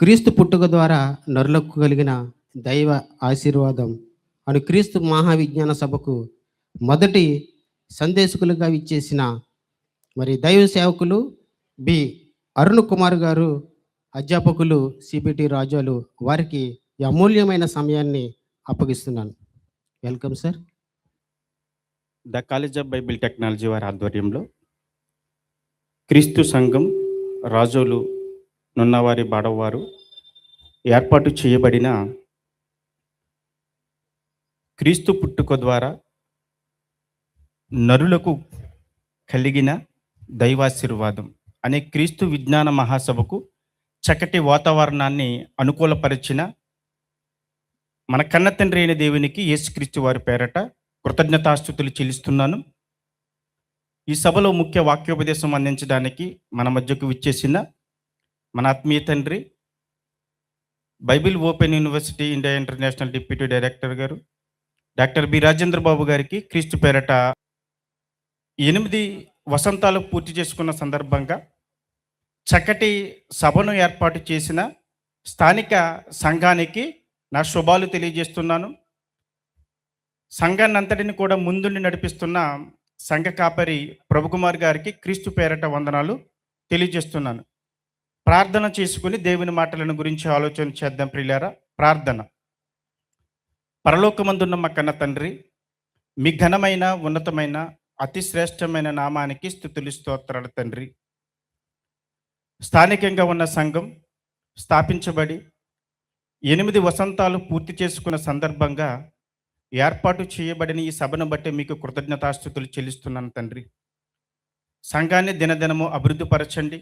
క్రీస్తు పుట్టుక ద్వారా నరులకు కలిగిన దైవ ఆశీర్వాదం అను క్రీస్తు మహావిజ్ఞాన సభకు మొదటి సందేశకులుగా ఇచ్చేసిన దైవ సేవకులు బి అరుణ్ కుమార్ గారు, అధ్యాపకులు సిబిటి రాజాలు వారికి ఈ అమూల్యమైన సమయాన్ని అప్పగిస్తున్నాను. Welcome sir. The college of Bible technology వారి ఆధ్వర్యంలో క్రీస్తు సంఘం రాజోలు నున్నవారి బాడవారు ఏర్పాటు చేయబడిన క్రీస్తు పుట్టుక ద్వారా నరులకు కలిగిన దైవాశీర్వాదం అనే క్రీస్తు విజ్ఞాన మహాసభకు చక్కటి వాతావరణాన్ని అనుకూలపరిచిన మన కన్న తండ్రి అయిన దేవునికి యేసుక్రీస్తు వారి పేరట కృతజ్ఞతాస్తుతులు చెల్లిస్తున్నాను. ఈ సభలో ముఖ్య వాక్యోపదేశం అందించడానికి మన మధ్యకు విచ్చేసిన మన ఆత్మీయ తండ్రి, Bible open university India international deputy director గారు డాక్టర్ బి రాజేంద్ర బాబు గారికి క్రీస్తు పేరట 8 వసంతాలు పూర్తి చేసుకున్న సందర్భంగా చక్కటి సభను ఏర్పాటు చేసిన స్థానిక సంఘానికి నా శుభాలు తెలియజేస్తున్నాను. సంఘాన్ని అంతటిని కూడా ముందుండి నడిపిస్తున్న సంఘ కాపరి ప్రభుకుమార్ గారికి క్రీస్తు పేరట వందనాలు తెలియజేస్తున్నాను. ప్రార్థన చేసుకుని దేవుని మాటలను గురించి ఆలోచన చేద్దాం ప్రియులారా. ప్రార్థన. పరలోకమందున్న మా కన్న తండ్రి, మీ ఘనమైన ఉన్నతమైన అతి శ్రేష్టమైన నామానికి స్తుతులు స్తోత్రాలు తండ్రి. స్థానికంగా ఉన్న సంఘం స్థాపించబడి 8 వసంతాలు పూర్తి చేసుకున్న సందర్భంగా ఏర్పాటు చేయబడిన ఈ సభను బట్టి మీకు కృతజ్ఞతాస్తుతులు చెల్లిస్తున్నాను తండ్రి. సంఘాన్ని దినదినము అభివృద్ధి పరచండి,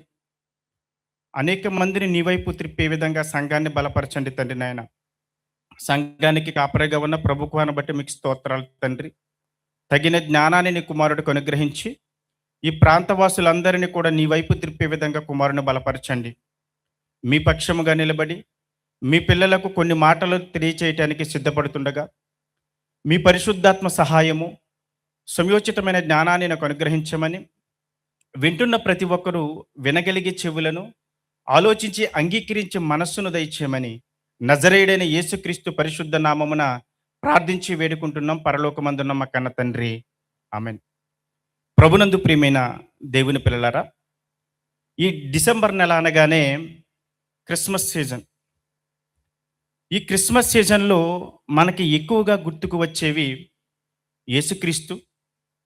అనేక మందిని నీ వైపు త్రిప్పే విధంగా సంఘాన్ని బలపరచండి తండ్రి నాయన. సంఘానికి కాపరిగా ఉన్న ప్రభుత్వాన్ని బట్టి మీకు స్తోత్రాలు తండ్రి. తగిన జ్ఞానాన్ని నీ కుమారుడికి అనుగ్రహించి ఈ ప్రాంతవాసులందరినీ కూడా నీ వైపు త్రిప్పే విధంగా కుమారుని బలపరచండి. మీ పక్షముగా నిలబడి మీ పిల్లలకు కొన్ని మాటలు తెలియచేయటానికి సిద్ధపడుతుండగా మీ పరిశుద్ధాత్మ సహాయము, సమయోచితమైన జ్ఞానాన్ని నాకు అనుగ్రహించమని, వింటున్న ప్రతి ఒక్కరూ వినగలిగే చెవులను, ఆలోచించి అంగీకరించి మనస్సును దయచేయమని నజరేయుడైన యేసుక్రీస్తు పరిశుద్ధ నామమున ప్రార్థించి వేడుకుంటున్నాం పరలోకమందున్న మా కన్న తండ్రి. ఆమెన్. ప్రభునందు ప్రియమైన దేవుని పిల్లలారా, ఈ డిసెంబర్ నెల అనగానే క్రిస్మస్ సీజన్. ఈ క్రిస్మస్ సీజన్లో మనకి ఎక్కువగా గుర్తుకు వచ్చేవి యేసుక్రీస్తు,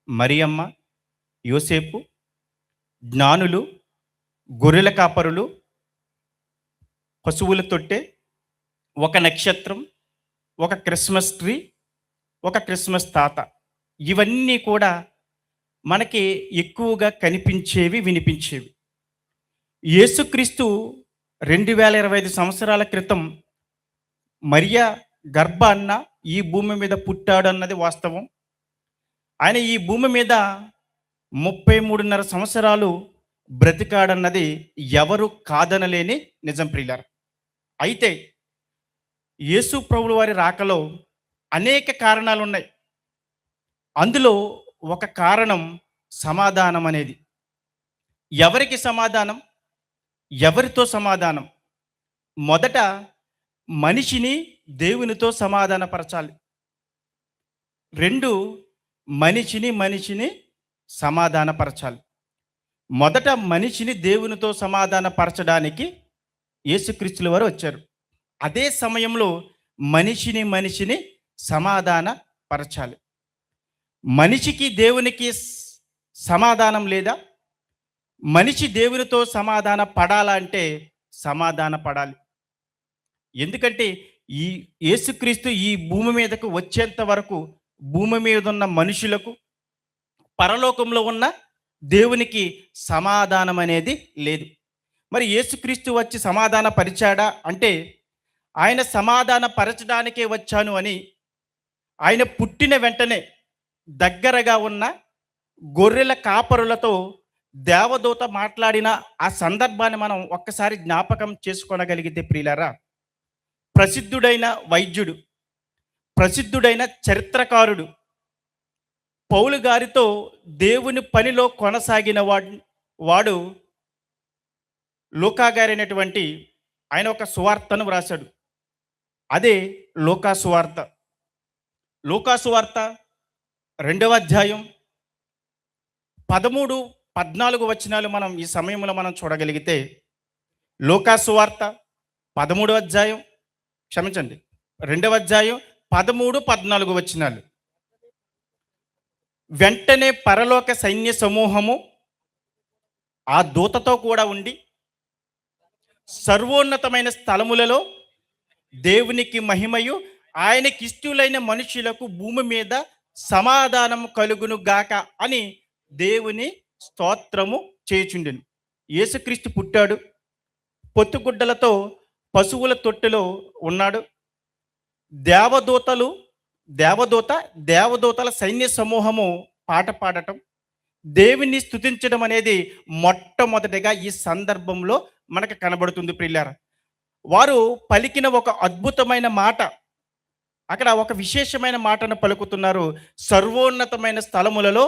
మరియమ్మ, యోసేపు, జ్ఞానులు, గొర్రెల కాపరులు, పశువుల తొట్టె, ఒక నక్షత్రం, ఒక క్రిస్మస్ ట్రీ, ఒక క్రిస్మస్ తాత. ఇవన్నీ కూడా మనకి ఎక్కువగా కనిపించేవి, వినిపించేవి. యేసుక్రీస్తు 2025 సంవత్సరాల క్రితం మరియా గర్భాన్న ఈ భూమి మీద పుట్టాడు అన్నది వాస్తవం. ఆయన ఈ భూమి మీద 33.5 సంవత్సరాలు బ్రతికాడన్నది ఎవరు కాదనలేని నిజం ప్రియులారా. అయితే యేసు ప్రభుల వారి రాకలో అనేక కారణాలు ఉన్నాయి. అందులో ఒక కారణం సమాధానం అనేది. ఎవరికి సమాధానం? ఎవరితో సమాధానం? మొదట మనిషిని దేవునితో సమాధానపరచాలి. 2, మనిషిని సమాధానపరచాలి. మొదట మనిషిని దేవునితో సమాధానపరచడానికి యేసుక్రీస్తుల వారు వచ్చారు. అదే సమయంలో మనిషిని సమాధానపరచాలి. మనిషికి దేవునికి సమాధానం లేదా? మనిషి దేవునితో సమాధాన పడాలంటే సమాధాన పడాలి. ఎందుకంటే ఈ యేసుక్రీస్తు ఈ భూమి మీదకు వచ్చేంత వరకు భూమి మీద ఉన్న మనుషులకు, పరలోకంలో ఉన్న దేవునికి సమాధానం అనేది లేదు. మరి యేసుక్రీస్తు వచ్చి సమాధాన పరిచాడా అంటే, ఆయన సమాధాన పరచడానికే వచ్చాను అని ఆయన పుట్టిన వెంటనే దగ్గరగా ఉన్న గొర్రెల కాపరులతో దేవదూత మాట్లాడిన ఆ సందర్భాన్ని మనం ఒక్కసారి జ్ఞాపకం చేసుకోనగలిగితే ప్రియులారా, ప్రసిద్ధుడైన వైద్యుడు, ప్రసిద్ధుడైన చరిత్రకారుడు పౌలు గారితో దేవుని పనిలో కొనసాగిన వాడు లూకా గారైనటువంటి ఆయన ఒక సువార్తను వ్రాశాడు. అదే లూకా సువార్త. లూకా సువార్త 2వ అధ్యాయం 13, 14 వచనాలు మనం ఈ సమయంలో మనం చూడగలిగితే, లూకా సువార్త 13వ అధ్యాయం, క్షమించండి, 2వ అధ్యాయం 13, 14 వచనాలు. వెంటనే పరలోక సైన్య సమూహము ఆ దూతతో కూడా ఉండి సర్వోన్నతమైన స్థలములలో దేవునికి మహిమయు ఆయనకిష్టులైన మనుషులకు భూమి మీద సమాధానం కలుగును గాక అని దేవుని స్తోత్రము చేయుచుండెను. యేసుక్రీస్తు పుట్టాడు. పొత్తుగుడ్డలతో పశువుల తొట్టెలో ఉన్నాడు. దేవదూతల సైన్య సమూహము పాట పాడటం, దేవుని స్తుతించడం అనేది మొట్టమొదటిగా ఈ సందర్భంలో మనకు కనబడుతుంది ప్రియులారా. వారు పలికిన ఒక అద్భుతమైన మాట, అక్కడ ఒక విశేషమైన మాటను పలుకుతున్నారు. సర్వోన్నతమైన స్థలములలో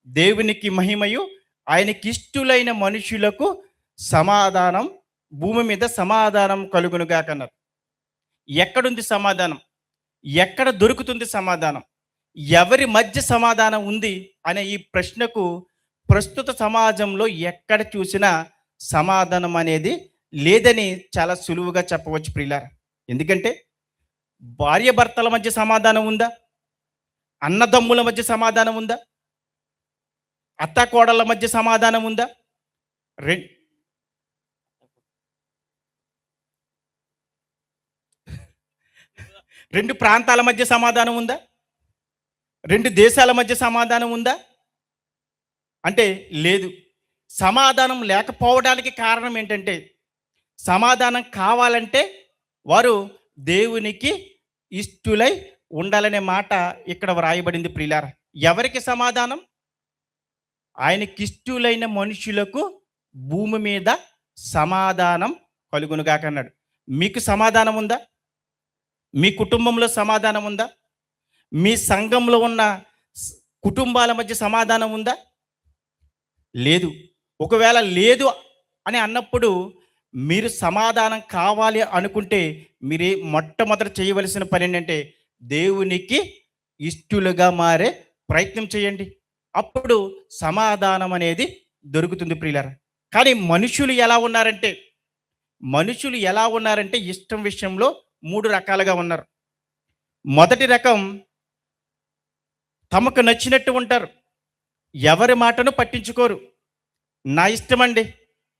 దేవునికి మహిమయు ఆయనకిష్టులైన మనుషులకు సమాధానం, భూమి మీద సమాధానం కలుగునుగా కన్నారు. ఎక్కడుంది సమాధానం? ఎక్కడ దొరుకుతుంది సమాధానం? ఎవరి మధ్య సమాధానం ఉంది అనే ఈ ప్రశ్నకు ప్రస్తుత సమాజంలో ఎక్కడ చూసినా సమాధానం అనేది లేదని చాలా సులువుగా చెప్పవచ్చు ప్రియులారా. ఎందుకంటే భార్యాభర్తల మధ్య సమాధానం ఉందా? అన్నదమ్ముల మధ్య సమాధానం ఉందా? అత్తాకోడళ్ళ మధ్య సమాధానం ఉందా? రెండు ప్రాంతాల మధ్య సమాధానం ఉందా? రెండు దేశాల మధ్య సమాధానం ఉందా? అంటే లేదు. సమాధానం లేకపోవడానికి కారణం ఏంటంటే, సమాధానం కావాలంటే వారు దేవునికి ఇష్టులై ఉండాలనే మాట ఇక్కడ వ్రాయబడింది ప్రియులారా. ఎవరికి సమాధానం? ఆయనకిష్టులైన మనుషులకు భూమి మీద సమాధానం కలుగునుగాక అన్నాడు. మీకు సమాధానం ఉందా? మీ కుటుంబంలో సమాధానం ఉందా? మీ సంఘంలో ఉన్న కుటుంబాల మధ్య సమాధానం ఉందా? లేదు. ఒకవేళ లేదు అని అన్నప్పుడు మీరు సమాధానం కావాలి అనుకుంటే మీరే మొట్టమొదట చేయవలసిన పని ఏంటంటే, దేవునికి ఇష్టలుగా మారే ప్రయత్నం చేయండి. అప్పుడు సమాధానం అనేది దొరుకుతుంది ప్రియులారా. కానీ మనుషులు ఎలా ఉన్నారంటే ఇష్టం విషయంలో 3 రకాలుగా ఉన్నారు. మొదటి రకం, తమకు నచ్చినట్టు ఉంటారు. ఎవరి మాటను పట్టించుకోరు. నా ఇష్టమండి,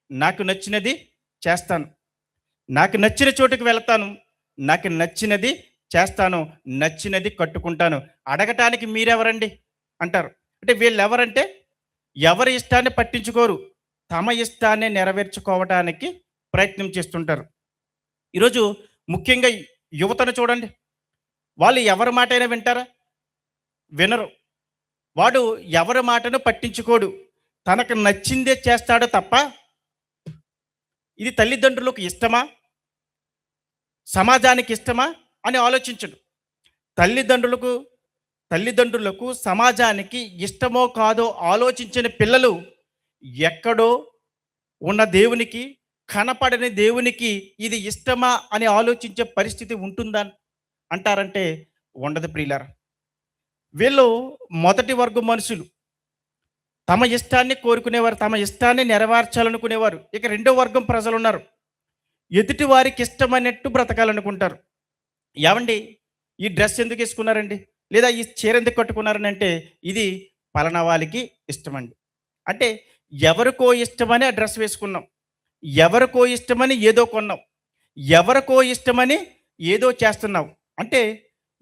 నాకు నచ్చినది చేస్తాను, నాకు నచ్చిన చోటుకు వెళ్తాను, నాకు నచ్చినది చేస్తాను, నచ్చినది కట్టుకుంటాను, అడగటానికి మీరెవరండి అంటారు. అంటే వీళ్ళు ఎవరంటే ఎవరి ఇష్టాన్ని పట్టించుకోరు, తమ ఇష్టాన్ని నెరవేర్చుకోవటానికి ప్రయత్నం చేస్తుంటారు. ఈరోజు ముఖ్యంగా యువతను చూడండి. వాళ్ళు ఎవరి మాటైనా వింటారా? వినరు. వాడు ఎవరి మాటను పట్టించుకోడు, తనకు నచ్చిందే చేస్తాడు తప్ప ఇది తల్లిదండ్రులకు ఇష్టమా, సమాజానికి ఇష్టమా అని ఆలోచించడు. తల్లిదండ్రులకు సమాజానికి ఇష్టమో కాదో ఆలోచించిన పిల్లలు ఎక్కడో ఉన్న దేవునికి, కనపడని దేవునికి ఇది ఇష్టమా అని ఆలోచించే పరిస్థితి ఉంటుందా అంటారంటే ఉండదు ప్రియులారా. వీళ్ళు మొదటి వర్గం మనుషులు. తమ ఇష్టాన్ని కోరుకునేవారు, తమ ఇష్టాన్ని నెరవేర్చాలనుకునేవారు. ఇక 2వ వర్గం ప్రజలు ఉన్నారు. ఎదుటి వారికి ఇష్టమైనట్టు బ్రతకాలనుకుంటారు. ఏమండి, ఈ డ్రెస్ ఎందుకు వేసుకున్నారండి, లేదా ఈ చీర ఎందుకు కట్టుకున్నారని అంటే, ఇది పలానా వాళ్ళకి ఇష్టమండి. అంటే ఎవరికో ఇష్టమని ఆ డ్రెస్ వేసుకున్నాం, ఎవరికో ఇష్టమని ఏదో కొన్నాం, ఎవరికో ఇష్టమని ఏదో చేస్తున్నావు. అంటే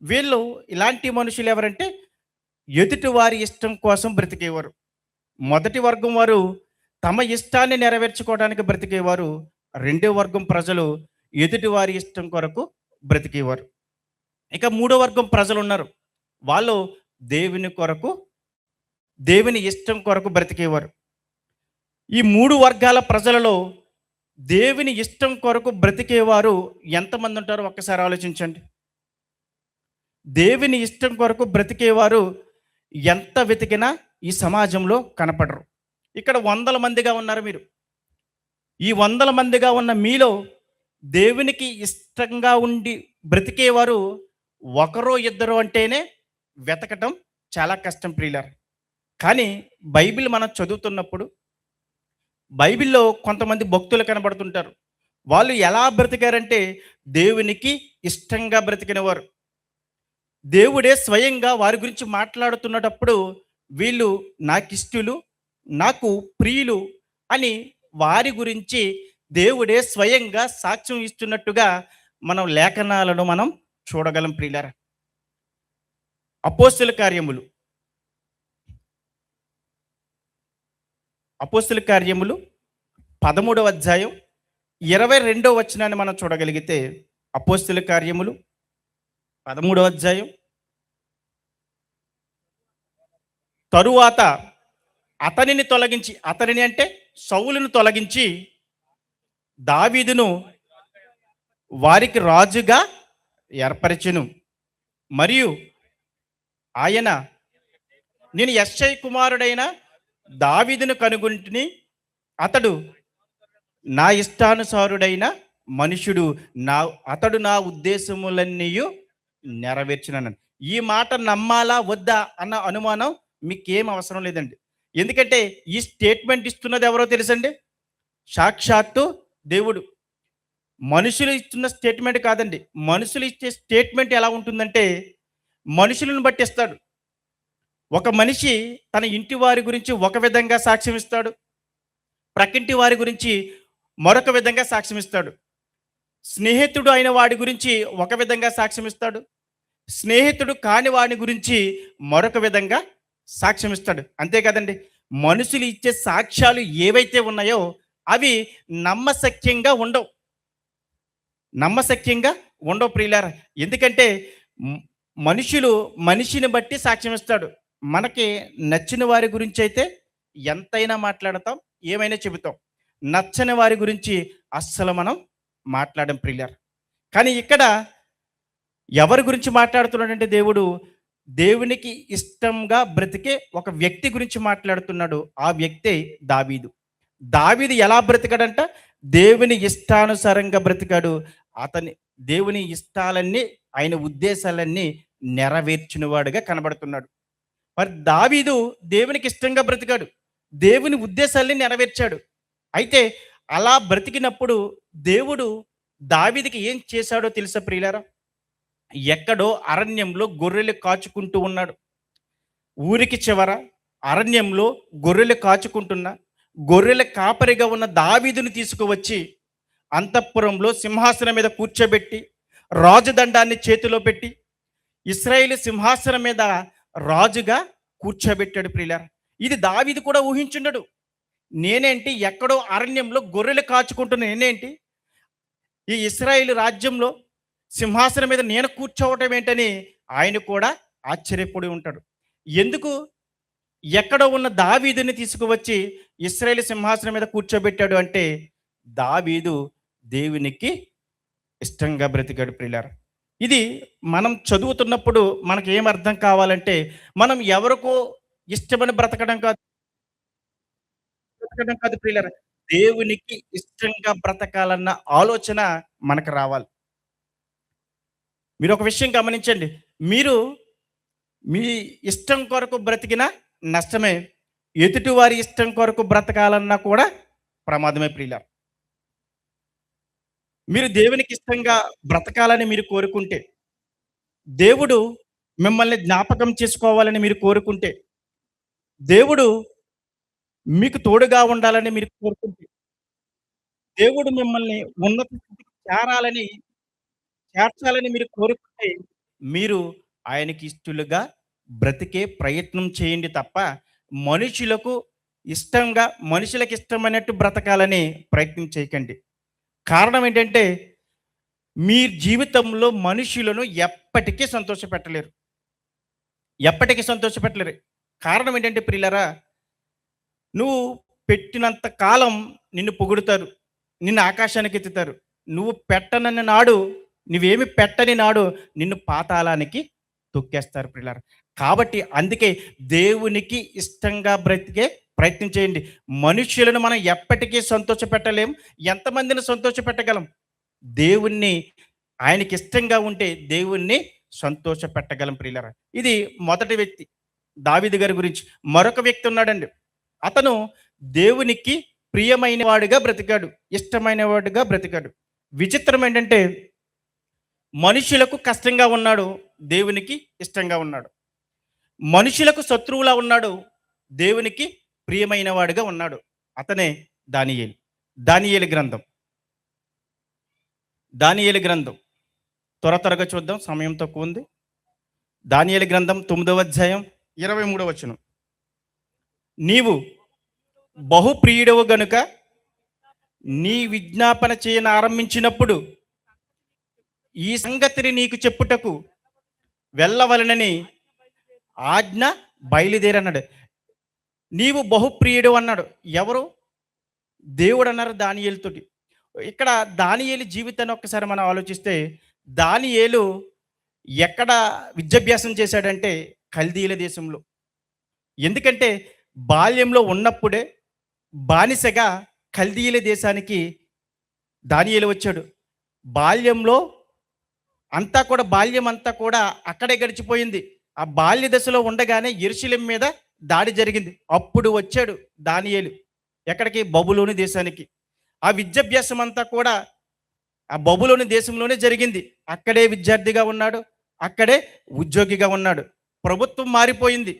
వీళ్ళు ఇలాంటి మనుషులు ఎవరంటే ఎదుటి వారి ఇష్టం కోసం బ్రతికేవారు. మొదటి వర్గం వారు తమ ఇష్టాన్ని నెరవేర్చుకోవడానికి బ్రతికేవారు. 2వ వర్గం ప్రజలు ఎదుటి వారి ఇష్టం కొరకు బ్రతికేవారు. ఇక 3వ వర్గం ప్రజలు ఉన్నారు. వాళ్ళు దేవుని కొరకు, దేవుని ఇష్టం కొరకు బ్రతికేవారు. ఈ 3 వర్గాల ప్రజలలో దేవుని ఇష్టం కొరకు బ్రతికేవారు ఎంతమంది ఉంటారో ఒక్కసారి ఆలోచించండి. దేవుని ఇష్టం కొరకు బ్రతికేవారు ఎంత వెతికినా ఈ సమాజంలో కనపడరు. ఇక్కడ 100 మందిగా ఉన్నారు మీరు. ఈ 100 మందిగా ఉన్న మీలో దేవునికి ఇష్టంగా ఉండి బ్రతికేవారు ఒకరో ఇద్దరు అంటేనే వెతకటం చాలా కష్టం ప్రియులారా. కానీ బైబిల్ మనం చదువుతున్నప్పుడు బైబిల్‌లో కొంతమంది భక్తులు కనబడుతుంటారు. వాళ్ళు ఎలా బ్రతికారంటే దేవునికి ఇష్టంగా బ్రతికినవారు. దేవుడే స్వయంగా వారి గురించి మాట్లాడుతున్నటప్పుడు వీళ్ళు నాకిష్టులు, నాకు ప్రియులు అని వారి గురించి దేవుడే స్వయంగా సాక్ష్యం ఇస్తున్నట్టుగా మనం లేఖనాలను మనం చూడగలం ప్రియులారా. అపోస్తల కార్యములు అపోస్తల కార్యములు 13వ అధ్యాయం 22వ వచనాన్ని మనం చూడగలిగితే, అపోస్తల కార్యములు 13వ అధ్యాయం, తరువాత అతనిని అంటే సౌలును తొలగించి దావీదును వారికి రాజుగా ఏర్పరచెను. మరియు ఆయన, నేను యెష్షయి కుమారుడైన దావీదును కనుగొంటిని, అతడు నా ఇష్టానుసారుడైన మనుషుడు, అతడు నా ఉద్దేశములన్నీయు నెరవేర్చునన్నాను. ఈ మాట నమ్మాలా వద్దా అన్న అనుమానం మీకేం అవసరం లేదండి. ఎందుకంటే ఈ స్టేట్మెంట్ ఇస్తున్నది ఎవరో తెలుసండి? సాక్షాత్తు దేవుడు. మనుషులు ఇస్తున్న స్టేట్మెంట్ కాదండి. మనుషులు ఇచ్చే స్టేట్మెంట్ ఎలా ఉంటుందంటే మనుషులను బట్టి ఇస్తాడు. ఒక మనిషి తన ఇంటి వారి గురించి ఒక విధంగా సాక్ష్యం ఇస్తాడు, ప్రక్కింటి వారి గురించి మరొక విధంగా సాక్ష్యం ఇస్తాడు. స్నేహితుడు అయిన వాడి గురించి ఒక విధంగా సాక్ష్యం ఇస్తాడు, స్నేహితుడు కాని వాడి గురించి మరొక విధంగా సాక్ష్యం ఇస్తాడు. అంతే కదండి. మనుషులు ఇచ్చే సాక్ష్యాలు ఏవైతే ఉన్నాయో అవి నమ్మశక్యంగా ఉండవు. నమ్మశక్యంగా ఉండవు ప్రియులారా. ఎందుకంటే మనుషులు మనిషిని బట్టి సాక్ష్యం ఇస్తాడు. మనకి నచ్చిన వారి గురించి అయితే ఎంతైనా మాట్లాడతాం, ఏమైనా చెబుతాం. నచ్చని వారి గురించి అస్సలు మనం మాట్లాడడం ప్రియులారా. కానీ ఇక్కడ ఎవరి గురించి మాట్లాడుతున్నాడంటే దేవునికి ఇష్టంగా బ్రతికే ఒక వ్యక్తి గురించి మాట్లాడుతున్నాడు. ఆ వ్యక్తే దావీదు. దావీదు ఎలా బ్రతికాడంట? దేవుని ఇష్టానుసారంగా బ్రతికాడు. దేవుని ఇష్టాలన్నీ, ఆయన ఉద్దేశాలన్నీ నెరవేర్చిన వాడుగా కనబడుతున్నాడు. మరి దావీదు దేవునికి ఇష్టంగా బ్రతికాడు, దేవుని ఉద్దేశాల్ని నెరవేర్చాడు. అయితే అలా బ్రతికినప్పుడు దేవుడు దావీదుకి ఏం చేశాడో తెలుసా ప్రియులారా? ఎక్కడో అరణ్యంలో గొర్రెలు కాచుకుంటూ ఉన్నాడు. ఊరికి చివర అరణ్యంలో గొర్రెలు కాచుకుంటున్న గొర్రెల కాపరిగా ఉన్న దావీదును తీసుకువచ్చి అంతఃపురంలో సింహాసనం మీద కూర్చోబెట్టి రాజదండాన్ని చేతిలో పెట్టి ఇశ్రాయేలు సింహాసనం మీద రాజుగా కూర్చోబెట్టాడు ప్రియులారా. ఇది దావీదు కూడా ఊహించుండడు. నేనేంటి ఎక్కడో అరణ్యంలో గొర్రెలు కాచుకుంటున్న నేనేంటి ఈ ఇశ్రాయేలు రాజ్యంలో సింహాసనం మీద నేను కూర్చోవటం ఏంటని ఆయన కూడా ఆశ్చర్యపడి ఉంటాడు. ఎందుకు ఎక్కడో ఉన్న దావీదుని తీసుకువచ్చి ఇశ్రాయేలు సింహాసనం మీద కూర్చోబెట్టాడు అంటే దావీదు దేవునికి ఇష్టంగా బ్రతికాడు ప్రియులారా. ఇది మనం చదువుతున్నప్పుడు మనకి ఏం అర్థం కావాలంటే, మనం ఎవరికో ఇష్టమని బ్రతకడం కాదు ప్రియులారా. దేవునికి ఇష్టంగా బ్రతకాలన్న ఆలోచన మనకు రావాలి. మీరు ఒక విషయం గమనించండి. మీరు మీ ఇష్టం కొరకు బ్రతికినా నష్టమే, ఎదుటివారి ఇష్టం కొరకు బ్రతకాలన్నా కూడా ప్రమాదమే ప్రియులారా. మీరు దేవునికి ఇష్టంగా బ్రతకాలని మీరు కోరుకుంటే, దేవుడు మిమ్మల్ని జ్ఞాపకం చేసుకోవాలని మీరు కోరుకుంటే, దేవుడు మీకు తోడుగా ఉండాలని మీరు కోరుకుంటే, దేవుడు మిమ్మల్ని ఉన్నత స్థితికి చేర్చాలని మీరు కోరుకుంటే, మీరు ఆయనకి ఇష్టలుగా బ్రతికే ప్రయత్నం చేయండి తప్ప మనుషులకు ఇష్టమైనట్టు బ్రతకాలని ప్రయత్నం చేయకండి. కారణం ఏంటంటే మీ జీవితంలో మనుషులను ఎప్పటికీ సంతోషపెట్టలేరు. కారణం ఏంటంటే ప్రియులారా, నువ్వు పెట్టినంత కాలం నిన్ను పొగుడుతారు, నిన్ను ఆకాశానికి ఎత్తుతారు. నువ్వేమి పెట్టని నాడు నిన్ను పాతాళానికి తొక్కేస్తారు ప్రియులారా. కాబట్టి అందుకే దేవునికి ఇష్టంగా బ్రతికే ప్రయత్నం చేయండి. మనుష్యులను మనం ఎప్పటికీ సంతోషపెట్టలేం. ఎంతమందిని సంతోషపెట్టగలం? దేవుణ్ణి ఆయనకి ఇష్టంగా ఉంటే దేవుణ్ణి సంతోష పెట్టగలం ప్రియులారా. ఇది మొదటి వ్యక్తి దావీదు గారి గురించి. మరొక వ్యక్తి ఉన్నాడండి. అతను దేవునికి ప్రియమైన వాడుగా బ్రతికాడు, ఇష్టమైన వాడుగా బ్రతికాడు. విచిత్రం ఏంటంటే మనుషులకు కష్టంగా ఉన్నాడు, దేవునికి ఇష్టంగా ఉన్నాడు. మనుషులకు శత్రువులా ఉన్నాడు, దేవునికి ప్రియమైన వాడుగా ఉన్నాడు. అతనే దానియేలు. దానియేలు గ్రంథం దానియేలు గ్రంథం త్వరగా చూద్దాం, సమయం తక్కువ ఉంది. దానియేలు గ్రంథం 9వ అధ్యాయం 23వ వచనం. నీవు బహుప్రియుడవు గనుక నీ విజ్ఞాపన చేయన ఆరంభించినప్పుడు ఈ సంగతిని నీకు చెప్పుటకు వెళ్ళవలనని ఆజ్ఞ బయలుదేరన్నాడు. నీవు బహుప్రియుడు అన్నాడు. ఎవరు? దేవుడు అన్నారు దానియేలుతోటి. ఇక్కడ దానియేలు జీవితాన్ని ఒక్కసారి మనం ఆలోచిస్తే, దానియేలు ఎక్కడ విద్యాభ్యాసం చేశాడంటే కల్దీల దేశంలో. ఎందుకంటే బాల్యంలో ఉన్నప్పుడే బానిసగా కల్దీల దేశానికి దానియేలు వచ్చాడు. బాల్యంలో బాల్యం అంతా కూడా అక్కడే గడిచిపోయింది. ఆ బాల్య దశలో ఉండగానే యెరూషలేం మీద దాడి జరిగింది. అప్పుడు వచ్చాడు దానియేలు ఎక్కడికి? బబులోను దేశానికి. ఆ విద్యాభ్యాసం అంతా కూడా ఆ బబులోను దేశంలోనే జరిగింది. అక్కడే విద్యార్థిగా ఉన్నాడు, అక్కడే ఉద్యోగిగా ఉన్నాడు. ప్రభుత్వం మారిపోయింది.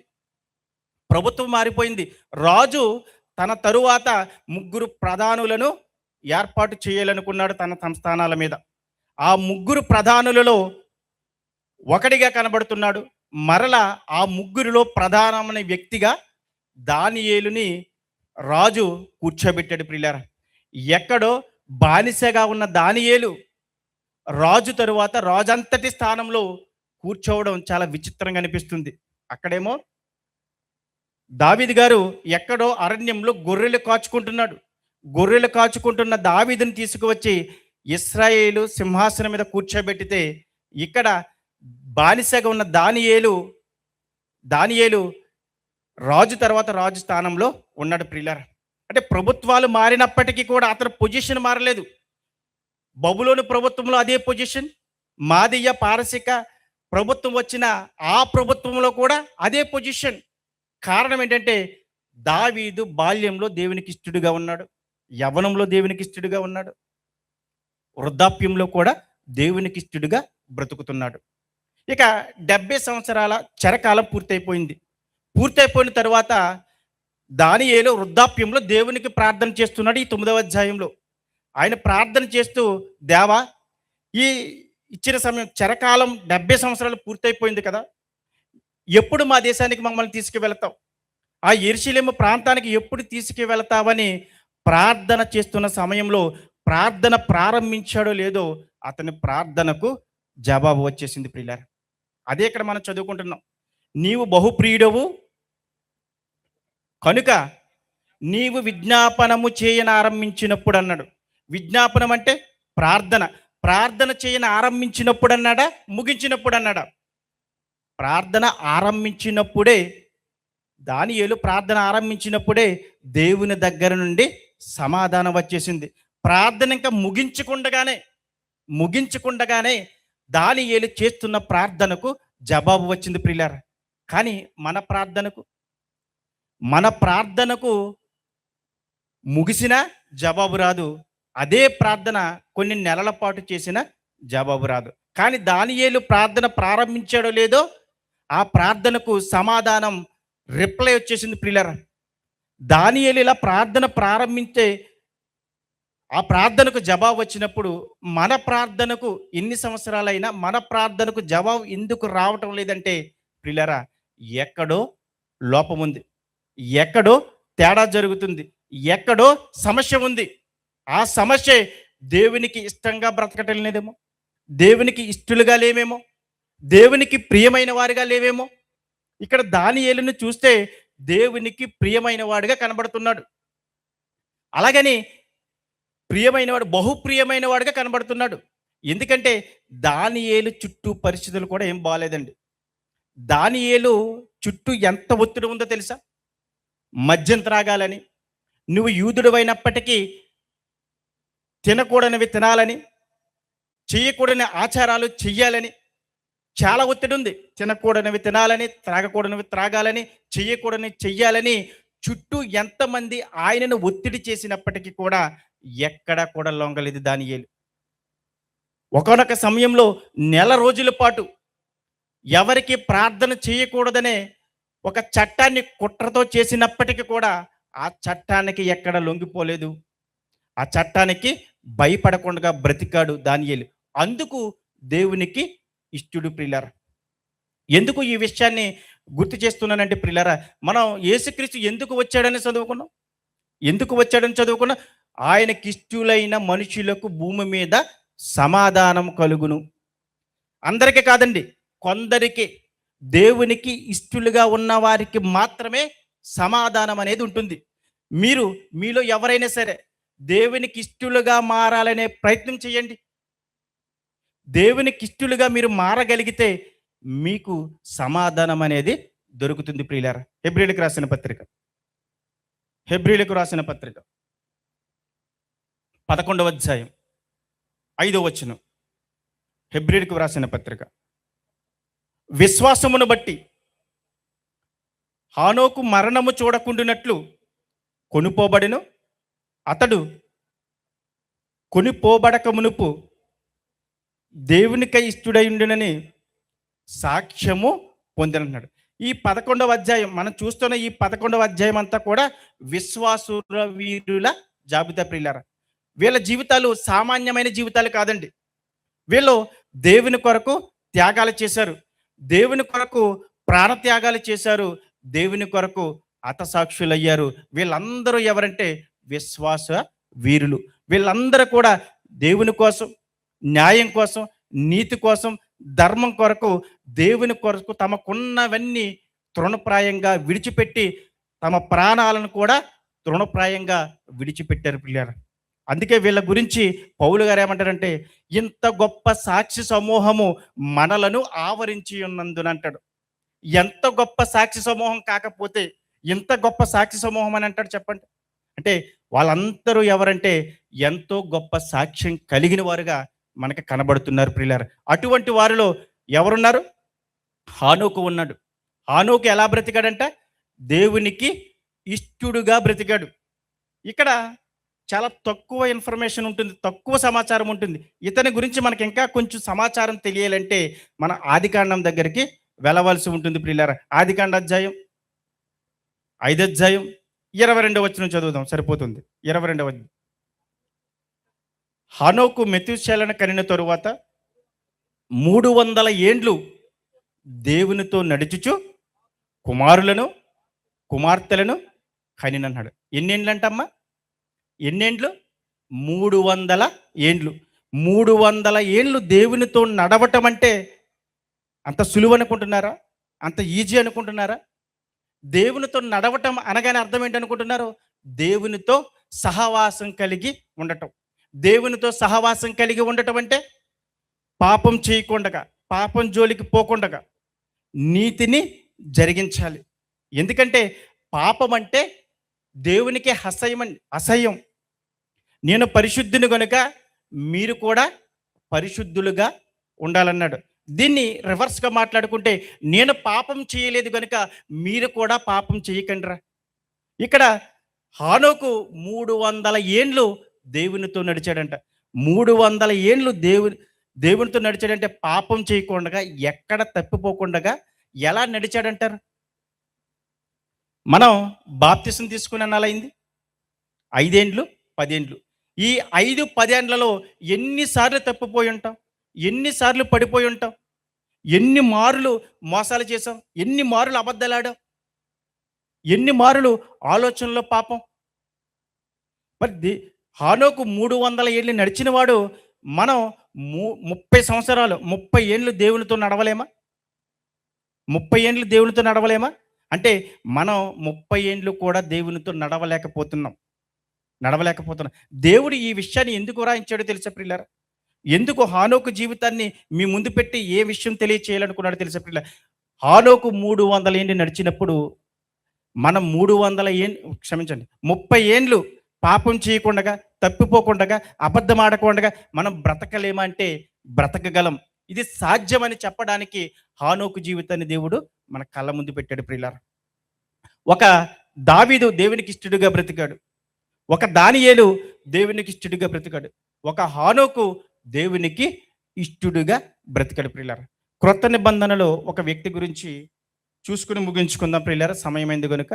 రాజు తన తరువాత 3 ప్రధానులను ఏర్పాటు చేయాలనుకున్నాడు తన సంస్థానాల మీద. ఆ 3 ప్రధానులలో ఒకడిగా కనబడుతున్నాడు. మరలా ఆ 3లో ప్రధానమైన వ్యక్తిగా దానియేలుని రాజు కూర్చోబెట్టాడు ప్రియులారా. ఎక్కడో బానిసగా ఉన్న దానియేలు రాజు తరువాత రాజంతటి స్థానంలో కూర్చోవడం చాలా విచిత్రంగా అనిపిస్తుంది. అక్కడేమో దావీదు గారు ఎక్కడో అరణ్యంలో గొర్రెలు కాచుకుంటున్న దావీదుని తీసుకువచ్చి ఇశ్రాయేలు సింహాసనం మీద కూర్చోబెట్టితే, ఇక్కడ బానిసగా ఉన్న దానియేలు రాజు తర్వాత రాజు స్థానంలో ఉన్నాడు ప్రియులారా. అంటే ప్రభుత్వాలు మారినప్పటికీ కూడా అతని పొజిషన్ మారలేదు. బబులోను ప్రభుత్వంలో అదే పొజిషన్, మాదీయ పారసిక ప్రభుత్వం వచ్చిన ఆ ప్రభుత్వంలో కూడా అదే పొజిషన్. కారణం ఏంటంటే దావీదు బాల్యంలో దేవునికి ఇష్టడుగా ఉన్నాడు, యవ్వనంలో దేవునికి ఇష్టడుగా ఉన్నాడు, వృద్ధాప్యంలో కూడా దేవునికి ఇష్టడుగా బ్రతుకుతున్నాడు. ఇక 70 సంవత్సరాల చెరకాలం పూర్తయిపోయిన తర్వాత దానియేలు వృద్ధాప్యంలో దేవునికి ప్రార్థన చేస్తున్నాడు. ఈ 9వ అధ్యాయంలో ఆయన ప్రార్థన చేస్తూ, దేవా, ఈ ఇచ్చిన సమయం చెరకాలం 70 సంవత్సరాలు పూర్తయిపోయింది కదా, ఎప్పుడు మా దేశానికి మమ్మల్ని తీసుకువెళతావు? ఆ యెరూషలేము ప్రాంతానికి ఎప్పుడు తీసుకువెళతావని ప్రార్థన చేస్తున్న సమయంలో ప్రార్థన ప్రారంభించాడో లేదో అతని ప్రార్థనకు జవాబు వచ్చేసింది ప్రియులారా. అదే ఇక్కడ మనం చదువుకుంటున్నాం. నీవు బహుప్రియుడవు కనుక నీవు విజ్ఞాపనము చేయన ఆరంభించినప్పుడు అన్నాడు. విజ్ఞాపనం అంటే ప్రార్థన చేయన ఆరంభించినప్పుడు అన్నాడా, ముగించినప్పుడు అన్నాడా? ప్రార్థన ఆరంభించినప్పుడే, దానియేలు ప్రార్థన ఆరంభించినప్పుడే దేవుని దగ్గర నుండి సమాధానం వచ్చేసింది. ప్రార్థన ఇంకా ముగించకుండగానే దానియేలు చేస్తున్న ప్రార్థనకు జవాబు వచ్చింది ప్రియులారా. కానీ మన ప్రార్థనకు ముగిసిన జవాబు రాదు. అదే ప్రార్థన కొన్ని నెలల పాటు చేసిన జవాబు రాదు. కానీ దానియేలు ప్రార్థన ప్రారంభించాడో లేదో ఆ ప్రార్థనకు సమాధానం, రిప్లై వచ్చేసింది ప్రియులారా. దానియేలు ఇలా ప్రార్థన ప్రారంభించే ఆ ప్రార్థనకు జవాబు వచ్చినప్పుడు మన ప్రార్థనకు ఎన్ని సంవత్సరాలైనా మన ప్రార్థనకు జవాబు ఎందుకు రావటం లేదంటే ప్రియులారా, ఎక్కడో లోపం ఉంది, ఎక్కడో తేడా జరుగుతుంది, ఎక్కడో సమస్య ఉంది. ఆ సమస్య దేవునికి ఇష్టంగా బ్రతకటం లేదేమో, దేవునికి ఇష్టలుగా లేమేమో, దేవునికి ప్రియమైన వారిగా లేవేమో. ఇక్కడ దానియేలును చూస్తే దేవునికి ప్రియమైన వాడిగా కనబడుతున్నాడు. అలాగని బహుప్రియమైన వాడిగా కనబడుతున్నాడు. ఎందుకంటే దానియేలు చుట్టూ పరిస్థితులు కూడా ఏం బాగాలేదండి. దానియేలు చుట్టూ ఎంత ఒత్తిడి ఉందో తెలుసా? మద్యం త్రాగాలని, నువ్వు యూదుడు అయినప్పటికీ తినకూడనివి తినాలని, చేయకూడని ఆచారాలు చెయ్యాలని చాలా ఒత్తిడి ఉంది. తినకూడనివి తినాలని, త్రాగకూడనివి త్రాగాలని, చెయ్యకూడని చెయ్యాలని చుట్టూ ఎంతమంది ఆయనను ఒత్తిడి చేసినప్పటికీ కూడా ఎక్కడా కూడా లొంగలేదు దానియేలు. ఒకానొక సమయంలో నెల రోజుల పాటు ఎవరికి ప్రార్థన చేయకూడదనే ఒక చట్టాన్ని కుట్రతో చేసినప్పటికీ కూడా ఆ చట్టానికి ఎక్కడ లొంగిపోలేదు. ఆ చట్టానికి భయపడకుండా బ్రతికాడు దానియేలు. అందుకు దేవునికి ఇష్టుడు ప్రియులారా. ఎందుకు ఈ విషయాన్ని గుర్తు చేస్తున్నానంటే ప్రియులారా, మనం యేసుక్రీస్తు ఎందుకు వచ్చాడని చదువుకున్నాం. ఎందుకు వచ్చాడని చదువుకున్నాం. ఆయనకిష్టులైన మనుషులకు భూమి మీద సమాధానం కలుగును. అందరికీ కాదండి, కొందరికి, దేవునికి ఇష్టలుగా ఉన్న వారికి మాత్రమే సమాధానం అనేది ఉంటుంది. మీలో ఎవరైనా సరే దేవునికి ఇష్టలుగా మారాలనే ప్రయత్నం చేయండి. దేవునికి ఇష్టలుగా మీరు మారగలిగితే మీకు సమాధానం అనేది దొరుకుతుంది ప్రియులారా. హెబ్రీయులకు రాసిన పత్రిక 11వ అధ్యాయం 5వ వచనం. హెబ్రీయులకు రాసిన పత్రిక. విశ్వాసమును బట్టి హానోకు మరణము చూడకుండునట్లు కొనుపోబడెను. అతడు కొనిపోబడక మునుపు దేవునికై ఇష్టుడైండునని సాక్ష్యము పొందినన్నాడు. ఈ 11వ అధ్యాయం మనం చూస్తున్న ఈ 11వ అధ్యాయం అంతా కూడా విశ్వాసుల వీరుల జాబితా ప్రియులారా. వీళ్ళ జీవితాలు సామాన్యమైన జీవితాలు కాదండి. వీళ్ళు దేవుని కొరకు త్యాగాలు చేశారు, దేవుని కొరకు ప్రాణత్యాగాలు చేశారు, దేవుని కొరకు హతసాక్షులయ్యారు. వీళ్ళందరూ ఎవరంటే విశ్వాస వీరులు. వీళ్ళందరూ కూడా దేవుని కోసం, న్యాయం కోసం, నీతి కోసం, ధర్మం కొరకు, దేవుని కొరకు తమకున్నవన్నీ తృణప్రాయంగా విడిచిపెట్టి తమ ప్రాణాలను కూడా తృణప్రాయంగా విడిచిపెట్టారు పిల్లలు. అందుకే వీళ్ళ గురించి పౌలు గారు ఏమంటారంటే, ఇంత గొప్ప సాక్షి సమూహము మనలను ఆవరించి ఉన్నందున అంటాడు. ఎంత గొప్ప సాక్షి సమూహం కాకపోతే ఇంత గొప్ప సాక్షి సమూహం అని అంటాడు చెప్పండి. అంటే వాళ్ళందరూ ఎవరంటే ఎంతో గొప్ప సాక్ష్యం కలిగిన వారుగా మనకి కనబడుతున్నారు ప్రియులారా. అటువంటి వారిలో ఎవరున్నారు? హానోకు ఉన్నాడు. హానోకు ఎలా బ్రతికాడంట? దేవునికి ఇష్టుడుగా బ్రతికాడు. ఇక్కడ చాలా తక్కువ ఇన్ఫర్మేషన్ ఉంటుంది, తక్కువ సమాచారం ఉంటుంది. ఇతని గురించి మనకి ఇంకా కొంచెం సమాచారం తెలియాలంటే మన ఆదికాండం దగ్గరికి వెళ్ళవలసి ఉంటుంది ప్రియులారా. ఆదికాండ అధ్యాయం 5వ అధ్యాయం 22వ వచనం చదువుదాం, సరిపోతుంది. 22వ. హనోకు మెతూషెలను కనిన తరువాత 300 ఏండ్లు దేవునితో నడుచుచు కుమారులను కుమార్తెలను కనినన్నాడు. ఎన్నేండ్లంటమ్మా? ఎన్నేండ్లు? 300 ఏండ్లు. 300 ఏండ్లు దేవునితో నడవటం అంటే అంత సులువు అనుకుంటున్నారా? అంత ఈజీ అనుకుంటున్నారా? దేవునితో నడవటం అనగానే అర్థం ఏంటనుకుంటున్నారు? దేవునితో సహవాసం కలిగి ఉండటం. దేవునితో సహవాసం కలిగి ఉండటం అంటే పాపం చేయకుండా, పాపం జోలికి పోకుండా నీతిని జరిగించాలి. ఎందుకంటే పాపం అంటే దేవునికి అసహ్యం. నేను పరిశుద్ధుని కనుక మీరు కూడా పరిశుద్ధులుగా ఉండాలన్నాడు. దీన్ని రివర్స్గా మాట్లాడుకుంటే, నేను పాపం చేయలేదు కనుక మీరు కూడా పాపం చేయకండిరా. ఇక్కడ హానోకు 300 ఏండ్లు దేవునితో నడిచాడంట. 300 ఏండ్లు దేవునితో నడిచాడంటే పాపం చేయకుండా, ఎక్కడ తప్పిపోకుండా ఎలా నడిచాడంటారు? మనం బాప్తిసం తీసుకుని అనాలైంది 5 ఏండ్లు 10 ఏండ్లు. ఈ 5-10 ఏండ్లలో ఎన్నిసార్లు తప్పిపోయి ఉంటాం, ఎన్నిసార్లు పడిపోయి ఉంటాం, ఎన్ని మారులు మోసాలు చేసాం, ఎన్ని మారులు అబద్ధాలాడాం, ఎన్ని మారులు ఆలోచనలో పాపం. మరి హానోకు 300 ఏళ్ళు నడిచిన వాడు, మనం 30 సంవత్సరాలు 30 ఏండ్లు దేవునితో నడవలేమా? 30 ఏండ్లు దేవునితో నడవలేమా? అంటే మనం 30 ఏండ్లు కూడా దేవునితో నడవలేకపోతున్నాం. దేవుడు ఈ విషయాన్ని ఎందుకు రాయించాడో తెలుసా ప్రియులారా? ఎందుకు హానోకు జీవితాన్ని మీ ముందు పెట్టి ఏ విషయం తెలియచేయాలనుకున్నాడో తెలుసా ప్రియులారా? హానోకు 300 ఏండ్లు నడిచినప్పుడు మనం 30 ఏండ్లు పాపం చేయకుండా, తప్పిపోకుండా, అబద్ధం ఆడకుండా మనం బ్రతకలేమంటే బ్రతకగలం. ఇది సాధ్యమని చెప్పడానికి హానోకు జీవితాన్ని దేవుడు మన కళ్ళ ముందు పెట్టాడు ప్రియులారా. ఒక దావీదు దేవునికి ఇష్టడుగా బ్రతికాడు. ఒక దానియేలు దేవునికి ఇష్టడుగా బ్రతికాడు. ఒక హానోకు దేవునికి ఇష్టడుగా బ్రతికాడు ప్రియులారా. క్రొత్త నిబంధనలో ఒక వ్యక్తి గురించి చూసుకుని ముగించుకుందాం ప్రియులారా, సమయమైంది కనుక.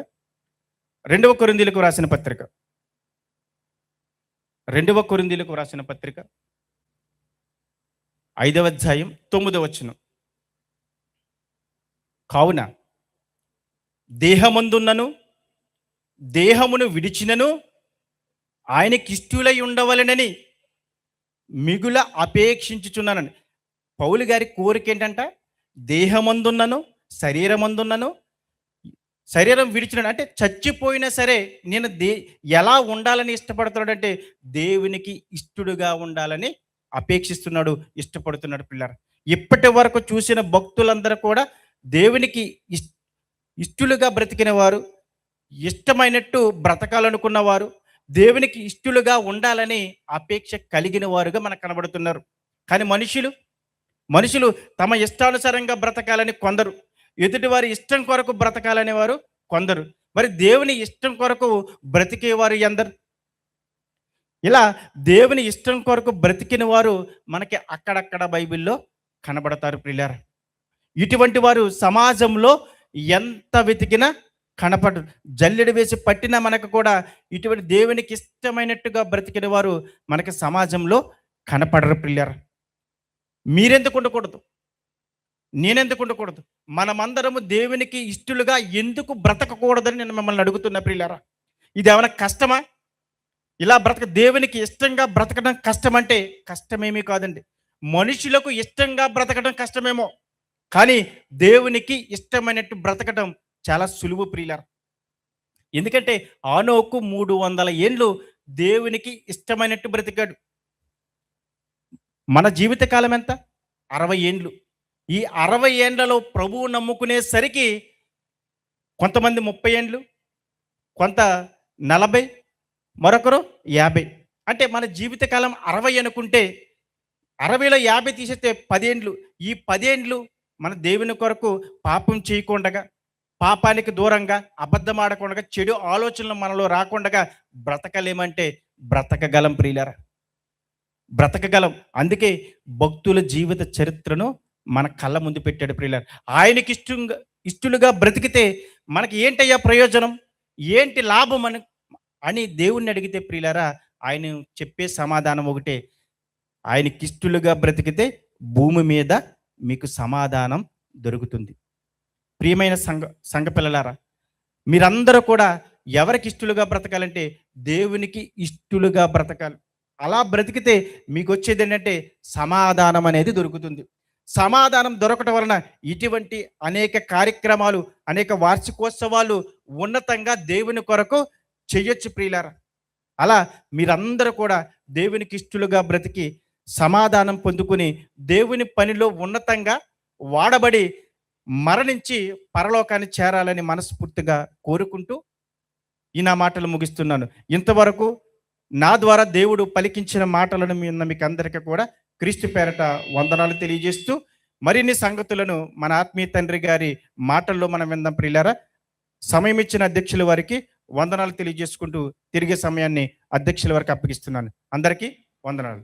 2వ కొరింథీయులకు రాసిన పత్రిక 2వ కొరింథీయులకు రాసిన పత్రిక 5వ అధ్యాయం 9వ వచనం. కావున దేహమందున్నను దేహమును విడిచినను ఆయనకిష్టులై ఉండవలెనని మిగుల అపేక్షించుచున్నానని. పౌలు గారి కోరిక ఏంటంట? దేహమందున్నను శరీరమందున్నను శరీరం విడిచినాడు అంటే చచ్చిపోయినా సరే నేను ఎలా ఉండాలని ఇష్టపడుతున్నాడంటే దేవునికి ఇష్టడుగా ఉండాలని అపేక్షిస్తున్నాడు, ఇష్టపడుతున్నాడు పిల్లలు. ఇప్పటి వరకు చూసిన భక్తులందరూ కూడా దేవునికి ఇష్టలుగా బ్రతికిన వారు, ఇష్టమైనట్టు బ్రతకాలనుకున్న వారు, దేవునికి ఇష్టలుగా ఉండాలని అపేక్ష కలిగిన వారుగా మనకు కనబడుతున్నారు. కానీ మనుషులు తమ ఇష్టానుసారంగా బ్రతకాలని కొందరు, ఎదుటివారి ఇష్టం కొరకు బ్రతకాలనే వారు కొందరు. మరి దేవుని ఇష్టం కొరకు బ్రతికేవారు ఎందరు? ఇలా దేవుని ఇష్టం కొరకు బ్రతికిన వారు మనకి అక్కడక్కడ బైబిల్లో కనబడతారు ప్రియులారా. ఇటువంటి వారు సమాజంలో ఎంత వెతికినా కనపడరు. జల్లెడ వేసి పట్టినా మనకు కూడా ఇటువంటి దేవునికి ఇష్టమైనట్టుగా బ్రతికిన వారు మనకి సమాజంలో కనపడరు ప్రియులారా. మీరెందుకు ఉండకూడదు? నేనెందుకు ఉండకూడదు? మనమందరము దేవునికి ఇష్టలుగా ఎందుకు బ్రతకకూడదని నేను మిమ్మల్ని అడుగుతున్నా ప్రియులారా. ఇది ఏమైనా కష్టమా? ఇలా దేవునికి ఇష్టంగా బ్రతకడం కష్టమంటే కష్టమేమీ కాదండి. మనుషులకు ఇష్టంగా బ్రతకడం కష్టమేమో, కానీ దేవునికి ఇష్టమైనట్టు బ్రతకడం చాలా సులువు ప్రియులారా. ఎందుకంటే హానోకు 300 ఏండ్లు దేవునికి ఇష్టమైనట్టు బ్రతికాడు. మన జీవితకాలం ఎంత? 60 ఏండ్లు. ఈ 60 ఏండ్లలో ప్రభువు నమ్ముకునేసరికి కొంతమంది 30 ఏండ్లు, కొంత 40, మరొకరు 50. అంటే మన జీవితకాలం 60 అనుకుంటే 60లో 50 తీసేస్తే 10 ఏండ్లు. ఈ 10 ఏండ్లు మన దేవుని కొరకు పాపం చేయకుండగా, పాపానికి దూరంగా, అబద్ధం ఆడకుండా, చెడు ఆలోచనలు మనలో రాకుండా బ్రతకలేమంటే బ్రతకగలం ప్రియులారా, బ్రతకగలం. అందుకే భక్తుల జీవిత చరిత్రను మన కళ్ళ ముందు పెట్టాడు ప్రియులారా. ఆయనకి ఇష్టలుగా బ్రతికితే మనకి ఏంటయ్యా ప్రయోజనం, ఏంటి లాభం అని దేవుణ్ణి అడిగితే ప్రియులారా, ఆయన చెప్పే సమాధానం ఒకటే: ఆయనకి ఇష్టలుగా బ్రతికితే భూమి మీద మీకు సమాధానం దొరుకుతుంది. ప్రియమైన సంఘ పిల్లలారా, మీరందరూ కూడా ఎవరికి ఇష్టలుగా బ్రతకాలంటే దేవునికి ఇష్టలుగా బ్రతకాలి. అలా బ్రతికితే మీకు వచ్చేది ఏంటంటే సమాధానం అనేది దొరుకుతుంది. సమాధానం దొరకటం వలన ఇటువంటి అనేక కార్యక్రమాలు, అనేక వార్షికోత్సవాలు ఉన్నతంగా దేవుని కొరకు చెయ్యొచ్చు ప్రియులారా. అలా మీరందరూ కూడా దేవునికి ఇష్టలుగా బ్రతికి సమాధానం పొందుకుని దేవుని పనిలో ఉన్నతంగా వాడబడి మరణించి పరలోకాన్ని చేరాలని మనస్ఫూర్తిగా కోరుకుంటూ ఈ నా మాటలు ముగిస్తున్నాను. ఇంతవరకు నా ద్వారా దేవుడు పలికించిన మాటలను మీకు అందరికీ కూడా క్రీస్తు పేరట వందనాలు తెలియజేస్తూ మరిన్ని సంగతులను మన ఆత్మీయ తండ్రి గారి మాటల్లో మనం విందాం ప్రియులారా. సమయం ఇచ్చిన అధ్యక్షుల వారికి వందనాలు తెలియజేసుకుంటూ తిరిగే సమయాన్ని అధ్యక్షుల వారికి అప్పగిస్తున్నాను. అందరికీ వందనాలు.